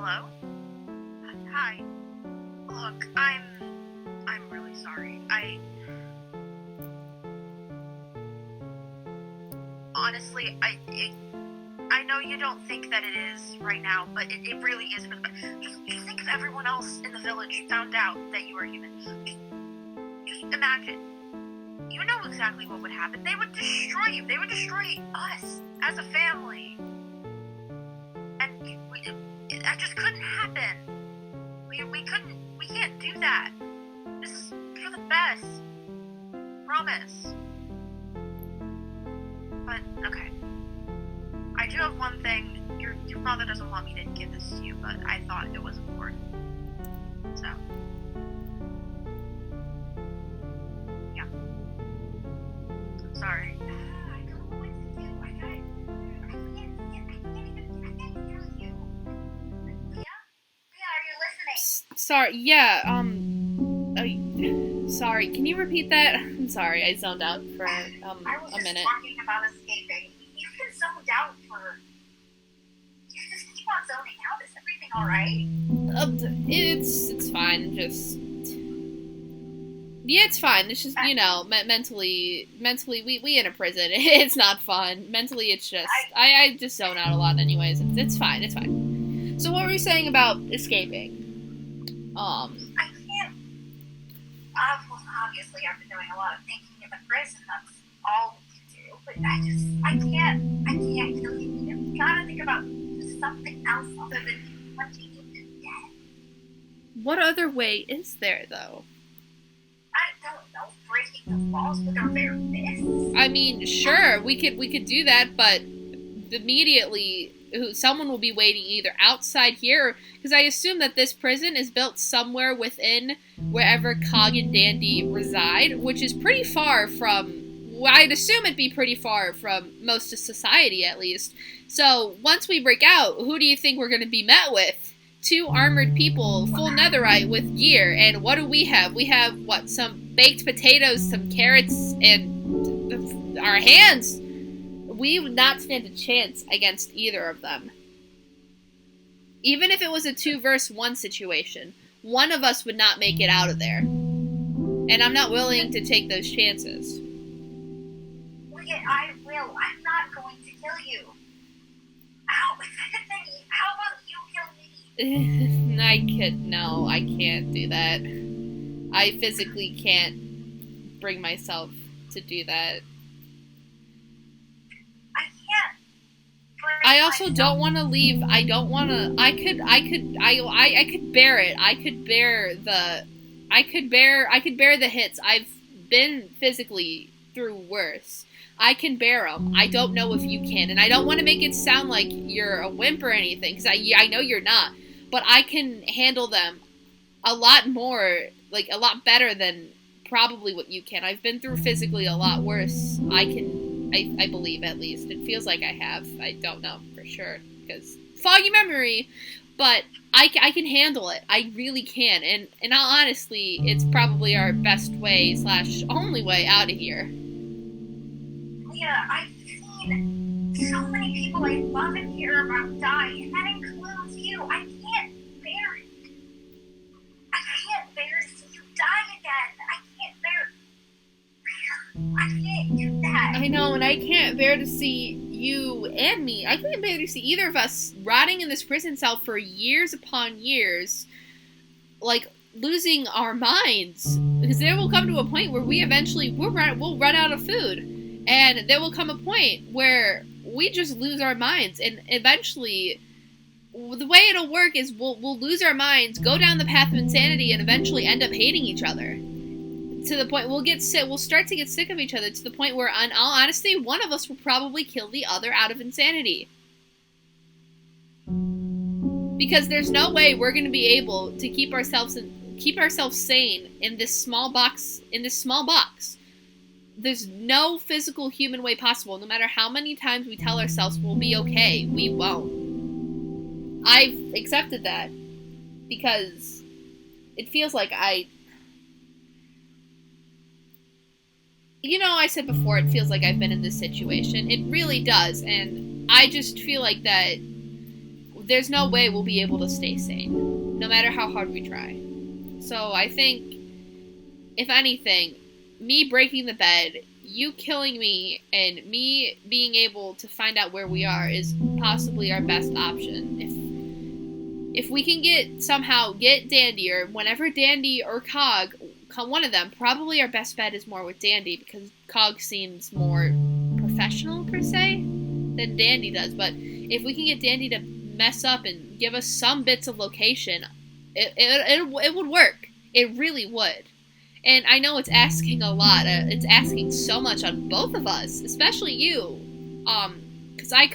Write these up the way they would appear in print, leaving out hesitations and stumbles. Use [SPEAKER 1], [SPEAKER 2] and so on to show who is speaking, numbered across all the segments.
[SPEAKER 1] Hello? Hi. Look, I'm really sorry. Honestly, I know you don't think that it is right now, but it really is for the best. Just think if everyone else in the village found out that you were human. Just imagine. You know exactly what would happen. They would destroy you. They would destroy us as a family. And that just couldn't happen. We can't do that. This is for the best. Promise. But, okay. I do have one thing. Your father doesn't want me to give this to you, but I thought it was important. So. Yeah. I'm sorry. I don't know what to do. I can't even hear you. Leah? Leah, are you listening?
[SPEAKER 2] Sorry, yeah, sorry, can you repeat that? I'm sorry, I zoned out for,
[SPEAKER 1] I was
[SPEAKER 2] a
[SPEAKER 1] just
[SPEAKER 2] minute.
[SPEAKER 1] talking about escaping. You've been zoned out for... You just keep on zoning out. Is everything alright?
[SPEAKER 2] It's fine, just... Yeah, it's fine, it's just, you know, mentally, we in a prison, it's not fun. Mentally, it's just, I just zone out a lot anyways, it's fine. So what were you saying about escaping?
[SPEAKER 1] I can't... well, obviously I've been doing a lot of thinking in the prison, that's all we can do, but I can't kill you. You gotta think about something else other than punching you to death.
[SPEAKER 2] What other way is there, though?
[SPEAKER 1] I don't know, breaking the walls with our bare fists?
[SPEAKER 2] I mean, sure, we could do that, but immediately someone will be waiting either outside here, because I assume that this prison is built somewhere within wherever Cog and Dandy reside, which is pretty far from, well, I'd assume it'd be pretty far from most of society, at least. So, once we break out, who do you think we're going to be met with? 2 armored people, full netherite with gear, and what do we have? We have, what, some baked potatoes, some carrots, and our hands. We would not stand a chance against either of them. Even if it was a 2 versus 1 situation, one of us would not make it out of there. And I'm not willing to take those chances.
[SPEAKER 1] Well, yeah, I will. I'm not going to kill you. How about you kill me?
[SPEAKER 2] No, I can't do that. I physically can't bring myself to do that. I also don't want to leave. I don't want to. I could bear it. I could bear the hits. I've been physically through worse. I can bear them. I don't know if you can, and I don't want to make it sound like you're a wimp or anything, because I know you're not. But I can handle them a lot more, like a lot better than probably what you can. I've been through physically a lot worse. I believe, at least. It feels like I have. I don't know for sure, because foggy memory, but I can handle it. I really can, and honestly, it's probably our best way / only way out of here.
[SPEAKER 1] Leah, I've seen so many people I love and care about die, and that includes you. I can't bear it. I can't bear to see you die again. I can't do that.
[SPEAKER 2] I know, and I can't bear to see you and me. I can't bear to see either of us rotting in this prison cell for years upon years, like losing our minds. Because there will come to a point where we eventually we'll run out of food, and there will come a point where we just lose our minds, and eventually, the way it'll work is we'll lose our minds, go down the path of insanity, and eventually end up hating each other. To the point we'll start to get sick of each other, to the point where, in all honesty, one of us will probably kill the other out of insanity. Because there's no way we're going to be able to keep ourselves sane in this small box. There's no physical human way possible. No matter how many times we tell ourselves we'll be okay, we won't. I've accepted that because it feels like I said before, it feels like I've been in this situation. It really does, and I just feel like that there's no way we'll be able to stay sane, no matter how hard we try. So I think, if anything, me breaking the bed, you killing me, and me being able to find out where we are is possibly our best option. If we can somehow get Dandi, or whenever Dandi or Cog, one of them, probably our best bet is more with Dandi, because Cog seems more professional, per se, than Dandi does. But if we can get Dandi to mess up and give us some bits of location, it would work. It really would. And I know it's asking a lot. It's asking so much on both of us, especially you. Because it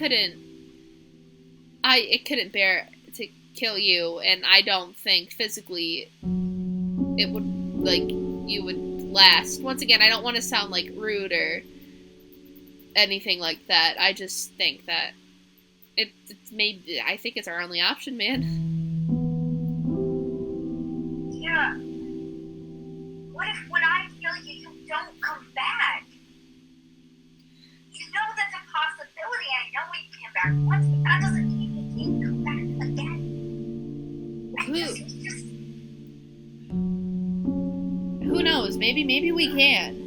[SPEAKER 2] couldn't bear to kill you, and I don't think physically it would, you would last. Once again, I don't want to sound, rude or anything like that. I just think that I think it's our only option, man.
[SPEAKER 1] Yeah. What if when I kill you, you don't come back? You know that's a possibility. I know we came back once, but that doesn't mean we can't come back again.
[SPEAKER 2] Who knows? Maybe we can.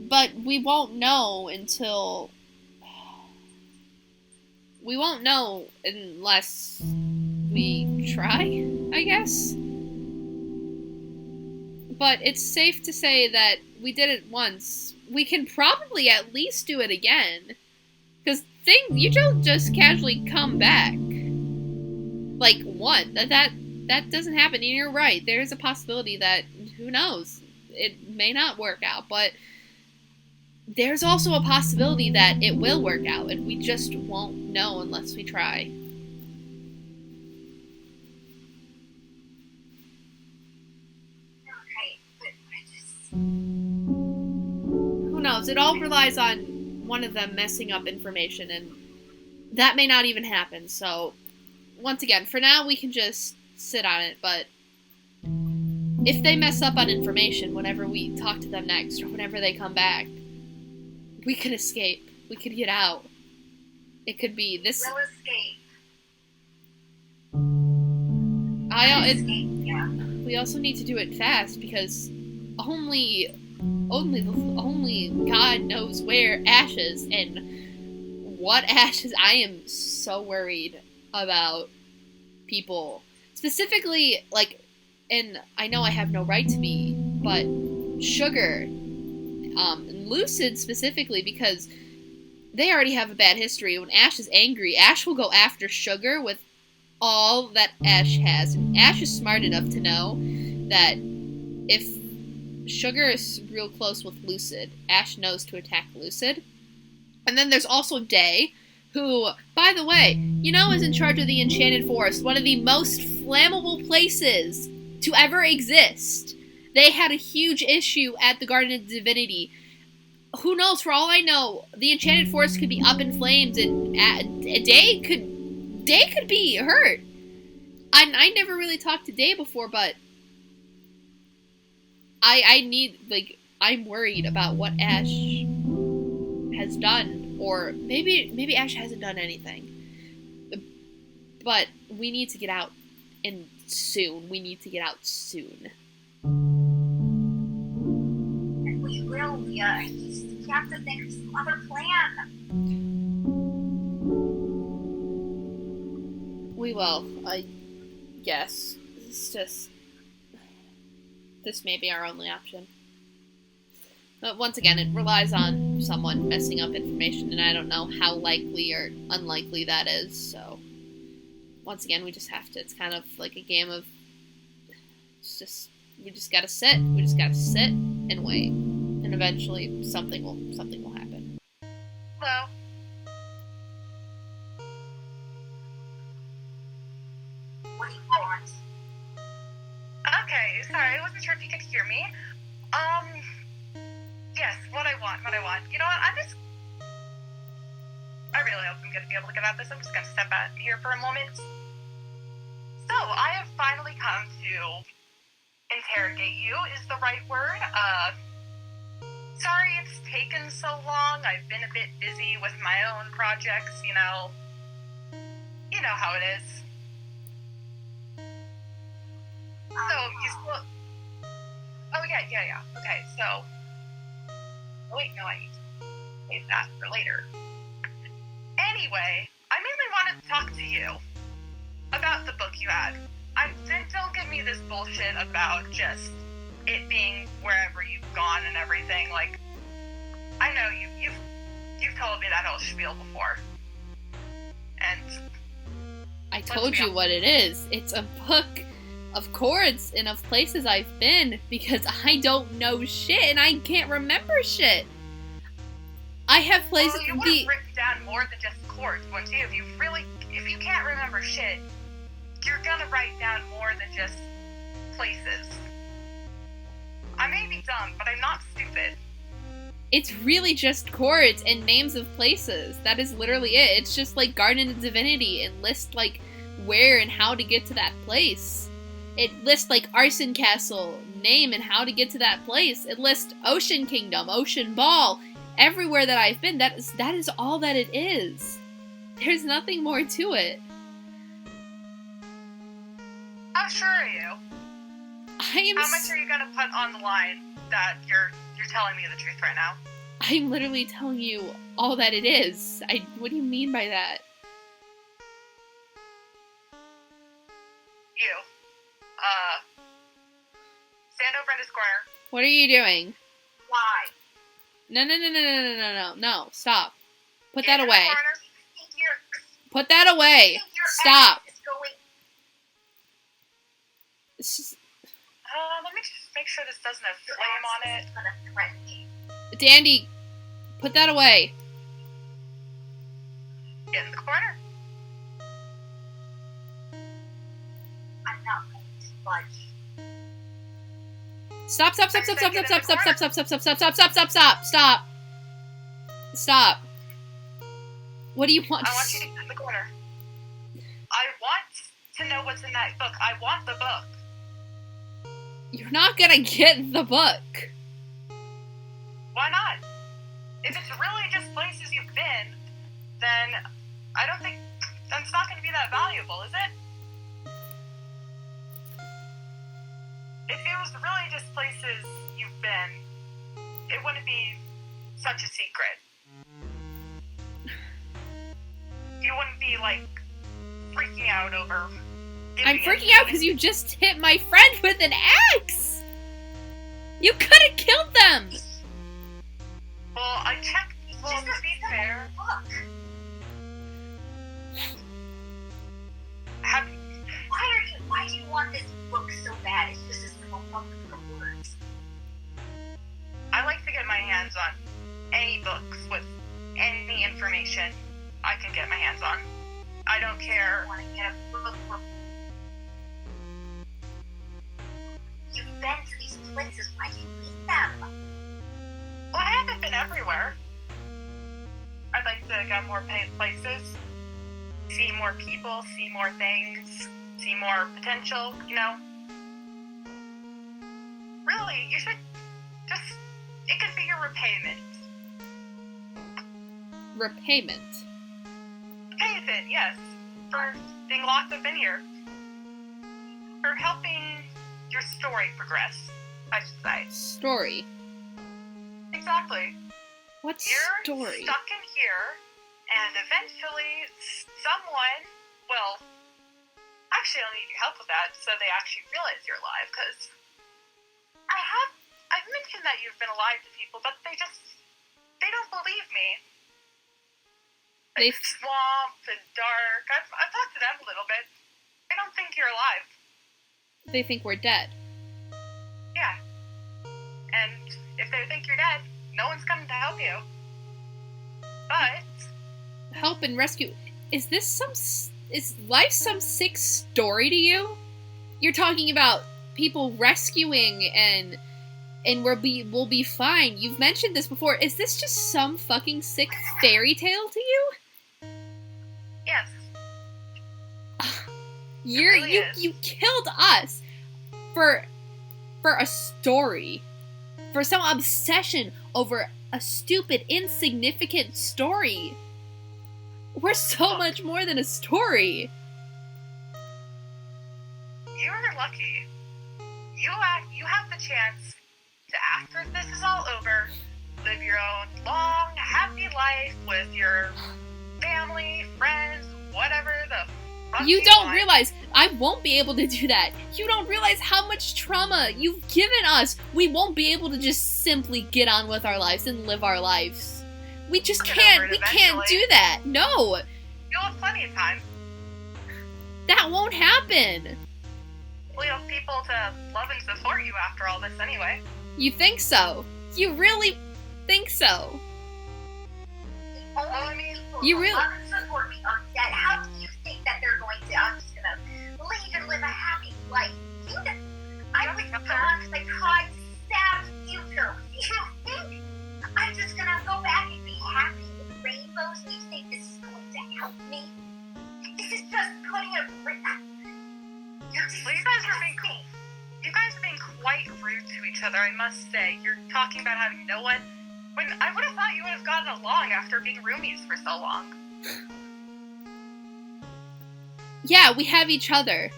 [SPEAKER 2] But we won't know until... We won't know unless we try, I guess. But it's safe to say that we did it once. We can probably at least do it again. Because you don't just casually come back. That doesn't happen. And you're right. There's a possibility that, who knows, it may not work out. But there's also a possibility that it will work out. And we just won't know unless we try. Who knows? It all relies on one of them messing up information, and that may not even happen. So, once again, for now, we can just sit on it, but if they mess up on information whenever we talk to them next, or whenever they come back, we could escape. We could get out. It could be this...
[SPEAKER 1] We'll escape.
[SPEAKER 2] We also need to do it fast, because only God knows where Ash is, and what Ash is. I am so worried about people. Specifically, and I know I have no right to be, but Sugar, and Lucid specifically, because they already have a bad history. When Ash is angry, Ash will go after Sugar with all that Ash has. And Ash is smart enough to know that if Sugar is real close with Lucid, Ash knows to attack Lucid. And then there's also Day, who, by the way, is in charge of the Enchanted Forest, one of the most flammable places to ever exist. They had a huge issue at the Garden of Divinity. Who knows, for all I know, the Enchanted Forest could be up in flames, and Day could be hurt. I never really talked to Day before, but I'm worried about what Ash has done, or maybe Ash hasn't done anything. But we need to get out, and soon. We need to get out soon.
[SPEAKER 1] And we will, Leah. You have to think of some other plan.
[SPEAKER 2] We will, I guess. This may be our only option. But once again, it relies on someone messing up information, and I don't know how likely or unlikely that is, so... Once again, we just have to, it's kind of like a game of... we just gotta sit. We just gotta sit and wait. And eventually, something will happen.
[SPEAKER 1] Hello? What do you want?
[SPEAKER 3] Okay, sorry, I wasn't sure if you could hear me. Yes, what I want. You know what, I really hope I'm gonna be able to get out of this. I'm just gonna step out here for a moment. So, I have finally come to interrogate you, is the right word. Sorry it's taken so long. I've been a bit busy with my own projects, you know how it is. So, you still... Oh, yeah. Okay, so... Oh, wait, no, I need to save that for later. Anyway, I mainly wanted to talk to you about the book you had. Don't give me this bullshit about just it being wherever you've gone and everything. Like, I know you've told me that whole spiel before. And...
[SPEAKER 2] I told you what it is. It's a book of chords and of places I've been because I don't know shit and I can't remember shit. I have places.
[SPEAKER 3] Well, you would have written down more than just chords, wouldn't you? If you can't remember shit, you're gonna write down more than just places. I may be dumb, but I'm not stupid.
[SPEAKER 2] It's really just chords and names of places. That is literally it. It's just like Garden of Divinity and list like where and how to get to that place. It lists like Arson Castle, name and how to get to that place. It lists Ocean Kingdom, Ocean Ball, everywhere that I've been. That is all that it is. There's nothing more to it.
[SPEAKER 3] How sure are you? How much are you gonna put on the line that you're telling me the truth right now?
[SPEAKER 2] I'm literally telling you all that it is. What do you mean by that?
[SPEAKER 3] You. Stand over in this corner.
[SPEAKER 2] What are you doing?
[SPEAKER 3] Why?
[SPEAKER 2] No. Stop. Put
[SPEAKER 3] Stand
[SPEAKER 2] that
[SPEAKER 3] in the
[SPEAKER 2] away.
[SPEAKER 3] corner.
[SPEAKER 2] Put that away. Stop.
[SPEAKER 3] Let me just make sure this doesn't have flame on it.
[SPEAKER 2] Dandi, put that away.
[SPEAKER 3] Get in the corner.
[SPEAKER 1] I'm not going to budge.
[SPEAKER 2] Stop. What do you want?
[SPEAKER 3] I want you to get in the corner. I want to know what's in that book. I want the book.
[SPEAKER 2] You're not gonna get the book.
[SPEAKER 3] Why not? If it's really just places you've been, then I don't think it's not going to be that valuable, is it? If it was really just places you've been, it wouldn't be such a secret. You wouldn't be, like, freaking out over...
[SPEAKER 2] I'm freaking out because you just hit my friend with an axe! You could have killed them!
[SPEAKER 3] Well, I checked. Well, to be fair...
[SPEAKER 1] Why do you want this book so bad? It's just a simple book of words.
[SPEAKER 3] I like to get my hands on any books with any information I can get my hands on. I don't care.
[SPEAKER 1] I want to get a book where you've been to these places. Why do you need them?
[SPEAKER 3] Well, I haven't been everywhere. I'd like to go more places, see more people, see more things, see more potential, you know? Really, you should just... It could be your repayment.
[SPEAKER 2] Repayment?
[SPEAKER 3] Repayment, yes. For being locked up in here. For helping your story progress, I should say.
[SPEAKER 2] Story?
[SPEAKER 3] Exactly.
[SPEAKER 2] What
[SPEAKER 3] You're
[SPEAKER 2] story?
[SPEAKER 3] stuck in here, and eventually someone, well, actually I'll need your help with that so they actually realize you're alive, because I've mentioned that you've been alive to people, but they don't believe me. It's swamp and dark. I've talked to them a little bit. They don't think you're alive.
[SPEAKER 2] They think we're dead.
[SPEAKER 3] Yeah. And if they think you're dead, no one's coming to help you. But...
[SPEAKER 2] Help and rescue. Is life some sick story to you? You're talking about people rescuing and we'll be fine. You've mentioned this before. Is this just some fucking sick fairy tale to you?
[SPEAKER 3] Yes.
[SPEAKER 2] You killed us for a story. For some obsession over a stupid, insignificant story. We're so much more than a story.
[SPEAKER 3] You're lucky. You have the chance to, after this is all over, live your own long, happy life with your family, friends, whatever the fuck
[SPEAKER 2] You don't
[SPEAKER 3] want.
[SPEAKER 2] realize I won't be able to do that. You don't realize how much trauma you've given us. We won't be able to just simply get on with our lives and live our lives. We just
[SPEAKER 3] We'll get
[SPEAKER 2] can't.
[SPEAKER 3] over it
[SPEAKER 2] We can't
[SPEAKER 3] eventually.
[SPEAKER 2] do that. No,
[SPEAKER 3] You'll have plenty of time.
[SPEAKER 2] that won't happen.
[SPEAKER 3] We'll have people to love and support you after all this anyway.
[SPEAKER 2] You think so? You really think so?
[SPEAKER 1] Only
[SPEAKER 3] I mean,
[SPEAKER 1] people
[SPEAKER 2] You
[SPEAKER 1] who
[SPEAKER 2] really-
[SPEAKER 1] love and support me are dead. How do you think that they're going to? I'm just gonna leave and live a happy life. I was gone because I tried to stab future. You think I'm just gonna go back and be happy with rainbows? And you think this is going to help me? This is just putting a. You're just
[SPEAKER 3] Well, you guys are being quite rude to each other, I must say. You're talking about having no one, when I would have thought you would have gotten along after being roomies for so long.
[SPEAKER 2] Yeah, we have each other.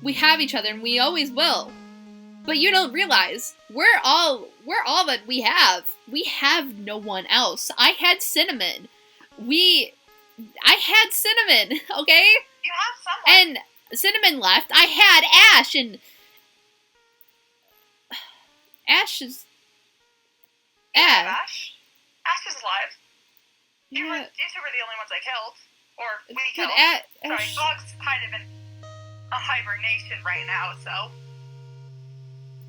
[SPEAKER 2] We have each other, and we always will. But you don't realize we're all that we have. We have no one else. I had Cinnamon. I had Cinnamon, okay?
[SPEAKER 3] You have someone.
[SPEAKER 2] And Cinnamon left. I had Ash, and Ash is Ash.
[SPEAKER 3] Ash. Ash is alive. You two
[SPEAKER 2] Yeah,
[SPEAKER 3] were the only ones I killed. Or we
[SPEAKER 2] but
[SPEAKER 3] killed. Sorry,
[SPEAKER 2] Ash.
[SPEAKER 3] Dog's kind of in a hibernation right now, so...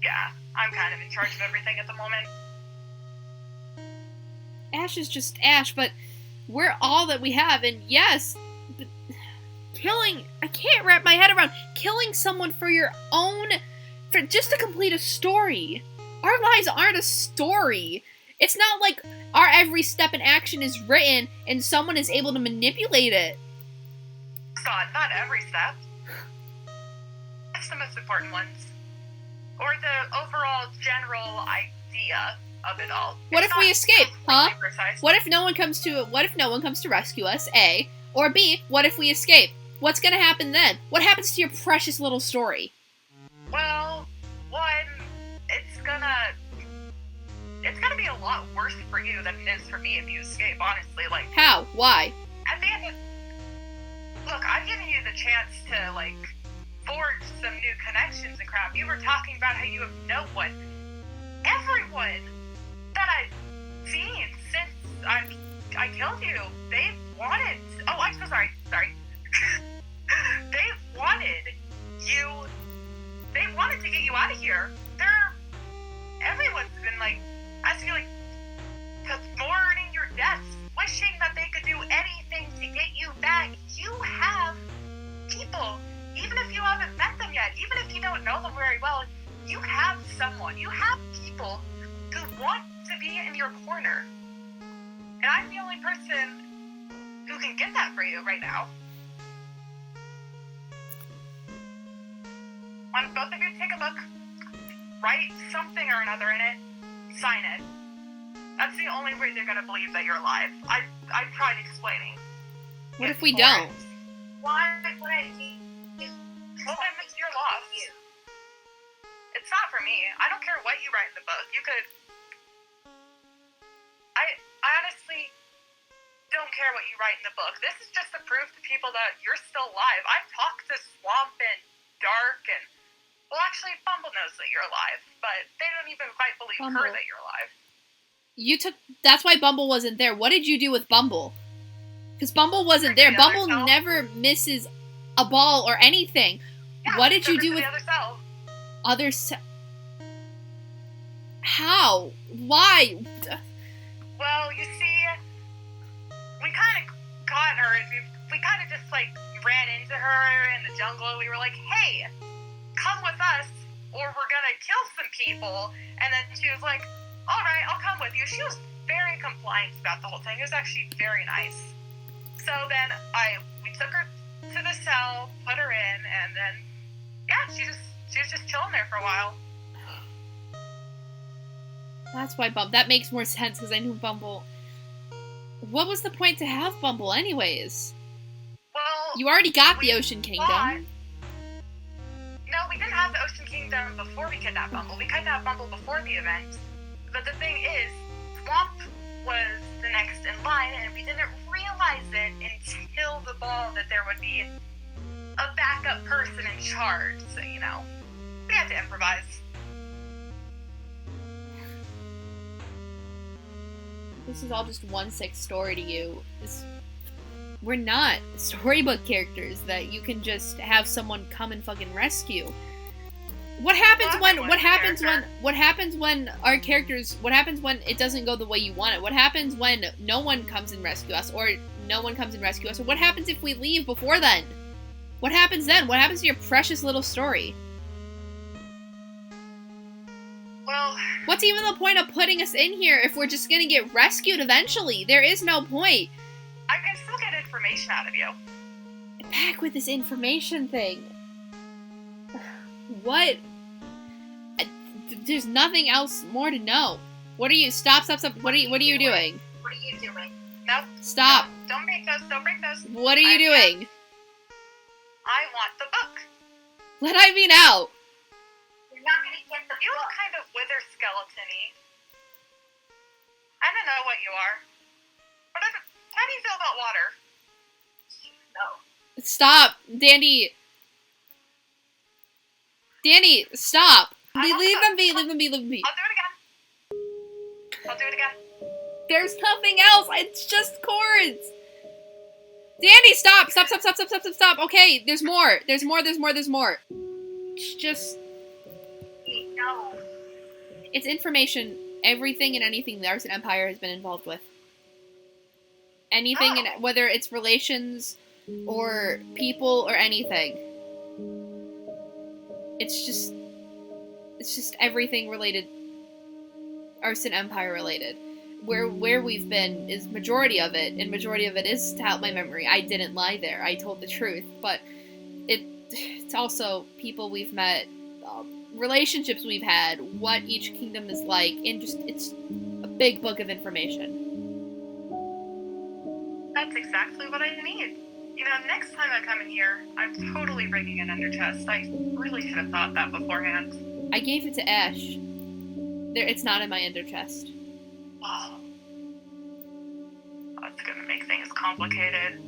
[SPEAKER 3] Yeah, I'm kind of in charge of everything at the moment.
[SPEAKER 2] Ash is just Ash, but we're all that we have, and yes, but I can't wrap my head around killing someone for just to complete a story. Our lives aren't a story. It's not like our every step in action is written and someone is able to manipulate it.
[SPEAKER 3] God, not every step. That's the most important ones. Or the overall general idea of it all.
[SPEAKER 2] What
[SPEAKER 3] It's
[SPEAKER 2] if we
[SPEAKER 3] not
[SPEAKER 2] escape, huh?
[SPEAKER 3] completely precise.
[SPEAKER 2] What if no one comes to rescue us, A? Or B, what if we escape? What's gonna happen then? What happens to your precious little story?
[SPEAKER 3] Well, one, it's gonna be a lot worse for you than it is for me if you escape, honestly. Like,
[SPEAKER 2] How? Why?
[SPEAKER 3] at the end of... Look, I've given you the chance to, like, forge some new connections and crap. You were talking about how you have no one. Everyone that I've seen since I killed you, they've wanted... Oh, I'm so sorry. Sorry. They've wanted you... They wanted to get you out of here. Everyone's been, like, asking you, like, mourning your deaths, wishing that they could do anything to get you back. You have people, even if you haven't met them yet, even if you don't know them very well, you have someone. You have people who want to be in your corner. And I'm the only person who can get that for you right now. Why don't both of you take a book, write something or another in it, sign it. That's the only way they're gonna believe that you're alive. I've tried explaining.
[SPEAKER 2] What if we don't?
[SPEAKER 1] Why would I do?
[SPEAKER 3] Well, then it's your loss. It's not for me. I don't care what you write in the book. You could... I honestly don't care what you write in the book. This is just to prove to people that you're still alive. I've talked to Swamp and Dark and... Well, actually, Bumble knows that you're alive, but they don't even quite believe her
[SPEAKER 2] Bumble.
[SPEAKER 3] that you're alive.
[SPEAKER 2] That's why Bumble wasn't there. What did you do with Bumble? Because Bumble wasn't there.
[SPEAKER 3] The other
[SPEAKER 2] Bumble
[SPEAKER 3] cell?
[SPEAKER 2] never misses a ball or anything.
[SPEAKER 3] Yeah,
[SPEAKER 2] What did you
[SPEAKER 3] took her
[SPEAKER 2] do
[SPEAKER 3] to
[SPEAKER 2] with
[SPEAKER 3] the other cell?
[SPEAKER 2] How? Why?
[SPEAKER 3] Well, you see, we kind of caught her, and we kind of just, like, ran into her in the jungle, and we were like, hey, come with us, or we're gonna kill some people. And then she was like, alright, I'll come with you. She was very compliant about the whole thing. It was actually very nice. So then we took her to the cell, put her in, and then, yeah, she was just chilling there for a while.
[SPEAKER 2] That's why Bumble. That makes more sense because I knew Bumble What was the point to have Bumble anyways?
[SPEAKER 3] Well,
[SPEAKER 2] You already got the
[SPEAKER 3] we
[SPEAKER 2] Ocean Kingdom.
[SPEAKER 3] thought- No, we didn't have the Ocean Kingdom before we kidnapped Bumble. We kidnapped Bumble before the event. But the thing is, Swamp was the next in line, and we didn't realize it until the ball that there would be a backup person in charge. So, you know, we had to improvise.
[SPEAKER 2] This is all just 1/6 story to you. We're not storybook characters that you can just have someone come and fucking rescue. What happens when our characters, what happens when it doesn't go the way you want it? What happens when no one comes and rescue us, or no one comes and rescue us? Or what happens if we leave before then? What happens then? What happens to your precious little story?
[SPEAKER 3] Well,
[SPEAKER 2] What's even the point of putting us in here if we're just gonna get rescued eventually? There is no point.
[SPEAKER 3] I can still get information out of you.
[SPEAKER 2] Back with this information thing. What? There's nothing else more to know. What are you? Stop! What are you doing?
[SPEAKER 3] What are you doing? Nope.
[SPEAKER 2] Stop!
[SPEAKER 3] No, don't break those. Don't break those.
[SPEAKER 2] What are you doing?
[SPEAKER 3] I want the book.
[SPEAKER 2] Let Ivy out.
[SPEAKER 3] You're not gonna get the book. You look kind of wither skeleton-y. I don't know what you are. But how do you feel about water? No.
[SPEAKER 2] Stop, Dandi. Dandi, stop. Leave them be. Leave them be.
[SPEAKER 3] I'll do it again.
[SPEAKER 2] There's nothing else. It's just chords. Dandi, stop. Stop. Okay, there's more. There's more. It's just...
[SPEAKER 3] No.
[SPEAKER 2] It's information. Everything and anything the Arson Empire has been involved with. Anything, whether it's relations or people or anything. It's just everything related, Arson Empire related. Where we've been is majority of it, and majority of it is to help my memory. I didn't lie there. I told the truth, but it's also people we've met, relationships we've had, what each kingdom is like, and it's a big book of information.
[SPEAKER 3] That's exactly what I need. You know, next time I come in here, I'm totally bringing an under chest. I really should have thought that beforehand.
[SPEAKER 2] I gave it to Ash. It's not in my ender chest.
[SPEAKER 3] Oh. That's gonna make things complicated.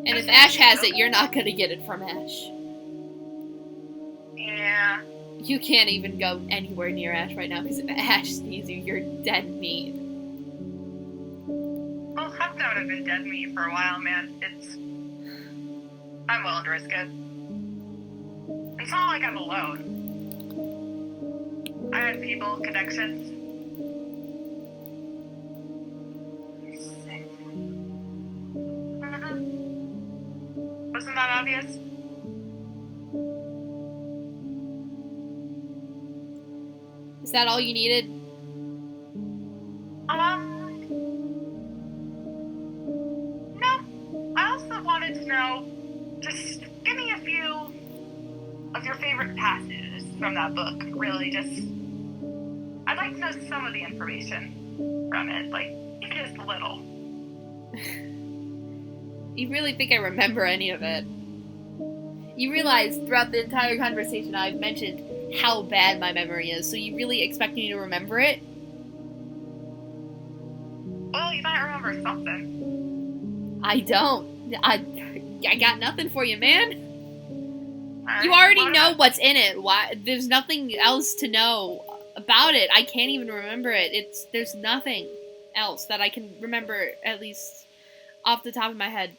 [SPEAKER 2] And if Ash has it, you're not gonna get it from Ash.
[SPEAKER 3] Yeah.
[SPEAKER 2] You can't even go anywhere near Ash right now, because if Ash sees you, you're dead meat.
[SPEAKER 3] Well, I've known I've been dead meat for a while, man. I'm willing to risk it. It's not like I'm alone. I had people, connections. Wasn't that obvious?
[SPEAKER 2] Is that all you needed?
[SPEAKER 3] No. I also wanted to know, just give me a few of your favorite passages from that book. Really, I'd like to know some of the information from it, like, even just a little.
[SPEAKER 2] You really think I remember any of it? You realize throughout the entire conversation I've mentioned how bad my memory is, so you really expect me to remember it?
[SPEAKER 3] Well, you might remember something.
[SPEAKER 2] I don't. I got nothing for you, man.
[SPEAKER 3] Right,
[SPEAKER 2] You already know what's in it. Why? There's nothing else to know about it. I can't even remember it. There's nothing else that I can remember, at least off the top of my head.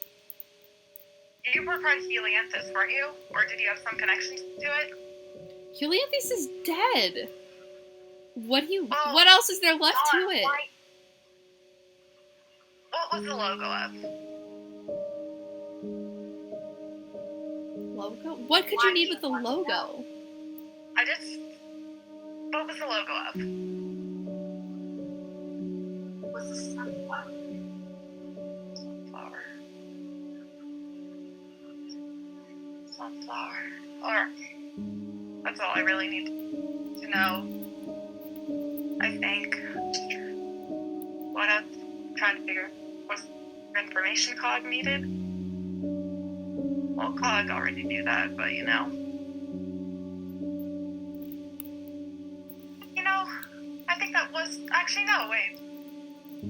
[SPEAKER 3] You were part of Helianthus, weren't you? Or did you have some connection to it?
[SPEAKER 2] Helianthus is dead. What
[SPEAKER 3] Well,
[SPEAKER 2] what else is there left to it?
[SPEAKER 3] What was the logo of?
[SPEAKER 2] Logo? What could you need with the logo?
[SPEAKER 3] What was the logo of? Was the sunflower. Sunflower. Or, that's all I really need to know. I think. Was information Cog needed? Well, Cog already knew that, but you know. You know, I think that was... Actually, no, wait.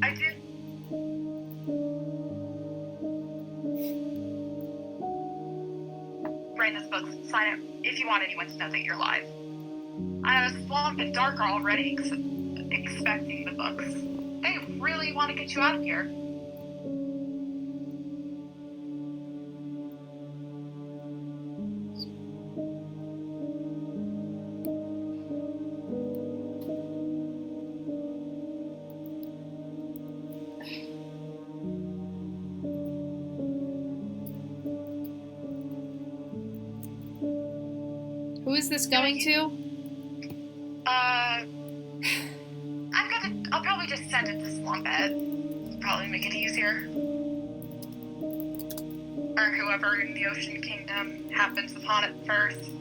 [SPEAKER 3] I did... Write this book, sign it if you want anyone to know that you're live. I was a bit darker already expecting the books. They really want to get you out of here.
[SPEAKER 2] Who is this going to?
[SPEAKER 3] I'll probably just send it to Slumphead. Probably make it easier. Or whoever in the Ocean Kingdom happens upon it first.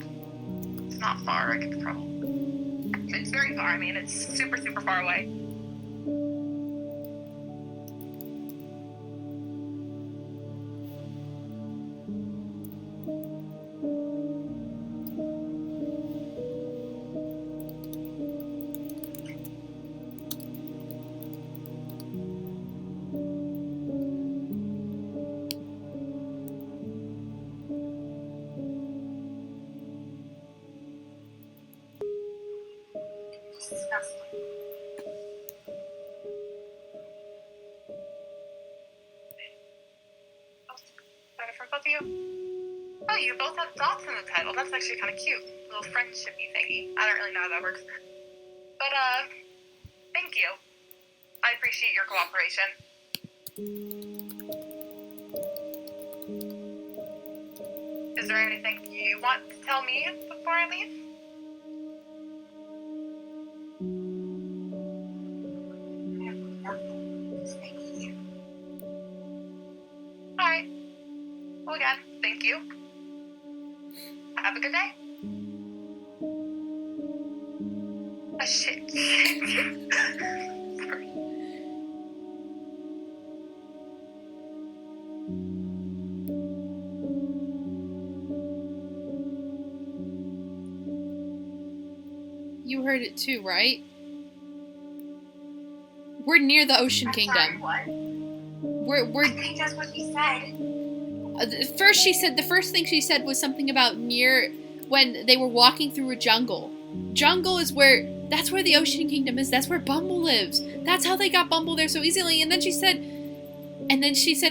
[SPEAKER 3] It's not far, I could probably... It's very far, I mean, it's super, super far away. Oh, you both have dots in the title. That's actually kind of cute. A little friendship-y thingy. I don't really know how that works. But, thank you. I appreciate your cooperation. Is there anything you want to tell me before I leave? Alright. Well, again, thank you. Have a good day. Oh, shit. Sorry.
[SPEAKER 2] You heard it too, right? We're near the Ocean Kingdom.
[SPEAKER 1] Sorry, what?
[SPEAKER 2] We're.
[SPEAKER 1] I think that's what she said.
[SPEAKER 2] First, she said the first thing she said was something about near when they were walking through a jungle. Jungle is where that's where the Ocean Kingdom is. That's where Bumble lives. That's how they got Bumble there so easily. And then she said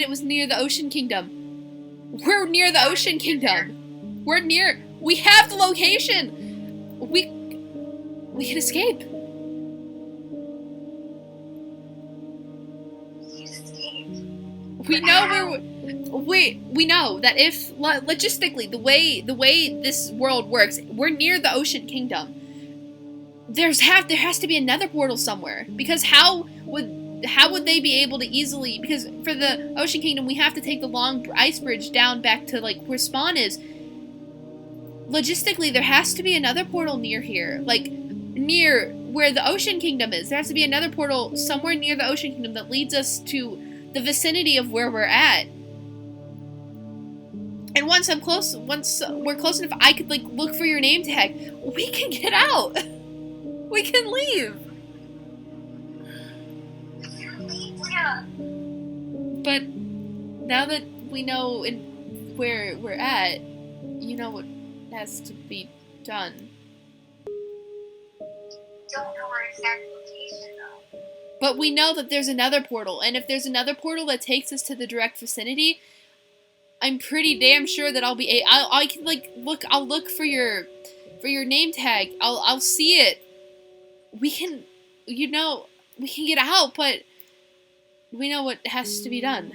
[SPEAKER 2] it was near the Ocean Kingdom. We're near the Ocean Kingdom. We're near. We have the location. We can escape. We know we know that if logistically the way this world works, we're near the Ocean Kingdom. There has to be another portal somewhere, because how would they be able to easily, because for the Ocean Kingdom we have to take the long ice bridge down back to like where spawn is. Logistically there has to be another portal near here, like near where the Ocean Kingdom is. There has to be another portal somewhere near the Ocean Kingdom that leads us to the vicinity of where we're at. And once we're close enough, I could like look for your name tag. We can get out. We can leave.
[SPEAKER 1] Yeah.
[SPEAKER 2] But now that we know where we're at, you know what has to be done.
[SPEAKER 1] Don't know our exact location though.
[SPEAKER 2] But we know that there's another portal, and if there's another portal that takes us to the direct vicinity, I'm pretty damn sure that I can like look. I'll look for your name tag. I'll see it. We can get out, but we know what has to be done.